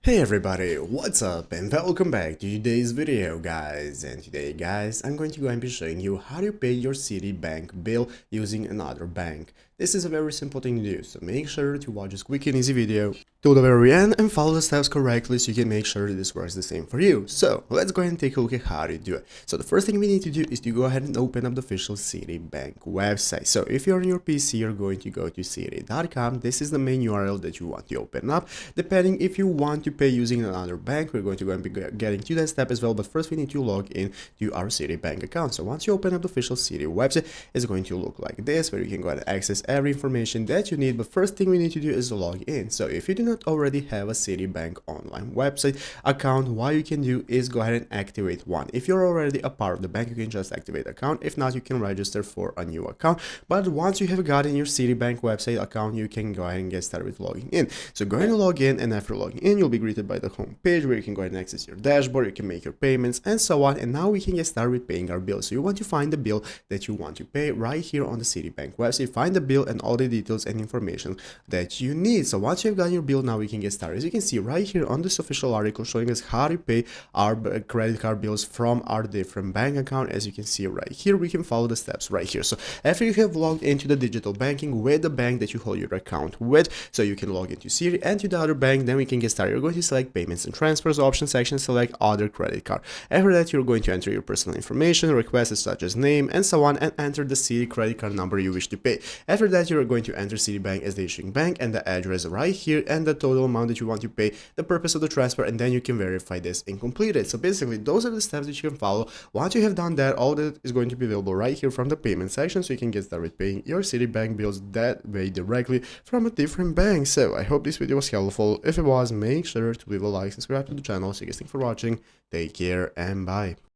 Hey everybody, what's up and welcome back to today's video guys. And today guys, I'm going to go and be showing you how to pay your Citibank bill using another bank. This is a very simple thing to do, so make sure to watch this quick and easy video till the very end and follow the steps correctly so you can make sure this works the same for you. So let's go ahead and take a look at how to do it. So the first thing we need to do is to go ahead and open up the official Citibank website. So if you're on your PC, you're going to go to citi.com. This is the main URL that you want to open up. Depending if you want to pay using another bank, we're going to go and be getting to that step as well, but first we need to log in to our Citibank account. So once you open up the official Citi website, it's going to look like this, where you can go ahead and access every information that you need. But first thing we need to do is log in. So if you do not already have a Citibank online website account, what you can do is go ahead and activate one. If you're already a part of the bank, you can just activate account. If not, you can register for a new account. But once you have gotten your Citibank website account, you can go ahead and get started with logging in. So go ahead and log in, and after logging in, you'll be greeted by the home page where you can go ahead and access your dashboard, you can make your payments and so on. And now we can get started with paying our bills. So you want to find the bill that you want to pay right here on the Citibank website. Find the bill and all the details and information that you need. So once you've got your bill, now we can get started. As you can see right here on this official article showing us how to pay our credit card bills from our different bank account. As you can see right here, we can follow the steps right here. So after you have logged into the digital banking with the bank that you hold your account with, so you can log into Citi and to the other bank, then we can get started. You're going to select payments and transfers option section, select other credit card. After that, you're going to enter your personal information, requests such as name and so on, and enter the Citi credit card number you wish to pay. After that, you're going to enter Citibank as the issuing bank and the address right here and the total amount that you want to pay, the purpose of the transfer, and then you can verify this and complete it. So basically, those are the steps that you can follow. Once you have done that, all that is going to be available right here from the payment section, so you can get started with paying your Citibank bills that way directly from a different bank. So I hope this video was helpful. If it was, make sure to leave a like, subscribe to the channel. So you guys, thanks for watching. Take care and bye.